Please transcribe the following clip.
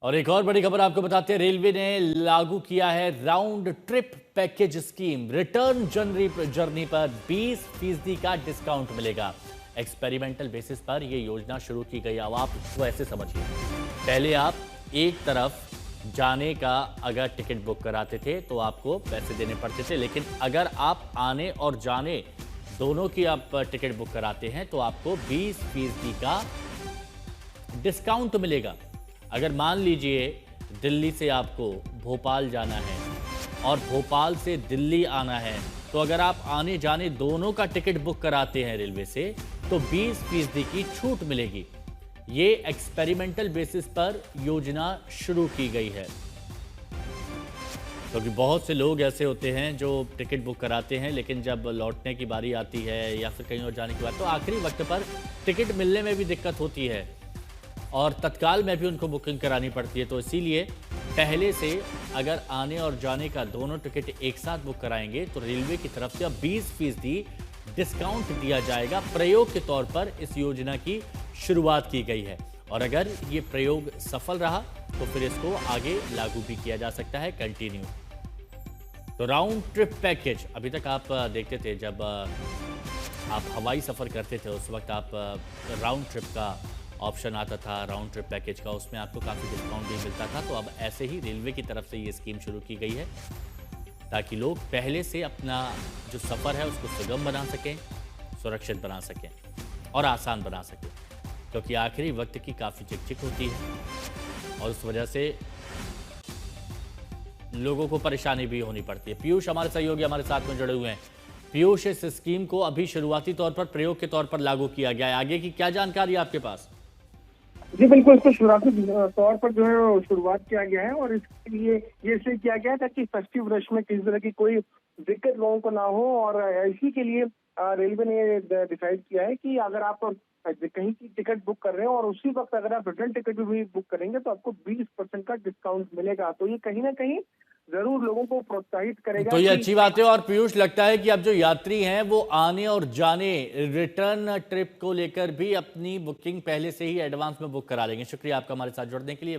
और एक और बड़ी खबर आपको बताते हैं, रेलवे ने लागू किया है round trip package scheme. Return journey पर 20% का डिस्काउंट मिलेगा। एक्सपेरिमेंटल बेसिस पर यह योजना शुरू की गई। अब आप इसको ऐसे समझिए, पहले आप एक तरफ जाने का अगर टिकट बुक कराते थे तो आपको पैसे देने पड़ते थे, लेकिन अगर आप आने और जाने दोनों की आप टिकट बुक कराते हैं तो आपको 20% का डिस्काउंट मिलेगा। अगर मान लीजिए दिल्ली से आपको भोपाल जाना है और भोपाल से दिल्ली आना है, तो अगर आप आने जाने दोनों का टिकट बुक कराते हैं रेलवे से तो 20% की छूट मिलेगी। ये एक्सपेरिमेंटल बेसिस पर योजना शुरू की गई है, क्योंकि बहुत से लोग ऐसे होते हैं जो टिकट बुक कराते हैं लेकिन जब लौटने की बारी आती है या फिर कहीं और जाने की बात, तो आखिरी वक्त पर टिकट मिलने में भी दिक्कत होती है और तत्काल में भी उनको बुकिंग करानी पड़ती है। तो इसीलिए पहले से अगर आने और जाने का दोनों टिकट एक साथ बुक कराएंगे तो रेलवे की तरफ से अब 20% डिस्काउंट दिया जाएगा। प्रयोग के तौर पर इस योजना की शुरुआत की गई है और अगर ये प्रयोग सफल रहा तो फिर इसको आगे लागू भी किया जा सकता है, कंटिन्यू। तो राउंड ट्रिप पैकेज अभी तक आप देखते थे, जब आप हवाई सफ़र करते थे उस वक्त आप राउंड ट्रिप का ऑप्शन आता था, राउंड ट्रिप पैकेज का, उसमें आपको काफ़ी डिस्काउंट भी मिलता था। तो अब ऐसे ही रेलवे की तरफ से ये स्कीम शुरू की गई है ताकि लोग पहले से अपना जो सफ़र है उसको सुगम बना सकें, सुरक्षित बना सकें और आसान बना सकें, क्योंकि आखिरी वक्त की काफ़ी चिक-चिक होती है और उस वजह से लोगों को परेशानी भी होनी पड़ती है। पीयूष हमारे सहयोगी हमारे साथ में जुड़े हुए हैं। पीयूष, इस स्कीम को अभी शुरुआती तौर पर प्रयोग के तौर पर लागू किया गया है, आगे की क्या जानकारी है आपके पास? जी बिल्कुल, इसको शुरुआती तौर पर जो है वो शुरुआत किया गया है और इसके लिए ये इसलिए किया गया है ताकि फेस्टिव रश में किसी तरह की कोई दिक्कत लोगों को ना हो। और इसी के लिए रेलवे ने डिसाइड किया है कि अगर आप कहीं की टिकट बुक कर रहे हैं और उसी वक्त अगर आप रिटर्न टिकट भी बुक करेंगे तो आपको 20% का डिस्काउंट मिलेगा। तो ये कहीं ना कहीं जरूर लोगों को प्रोत्साहित करेगा तो ये कि अच्छी बात है। और पीयूष, लगता है कि अब जो यात्री हैं वो आने और जाने रिटर्न ट्रिप को लेकर भी अपनी बुकिंग पहले से ही एडवांस में बुक करा लेंगे। शुक्रिया आपका हमारे साथ जुड़ने के लिए।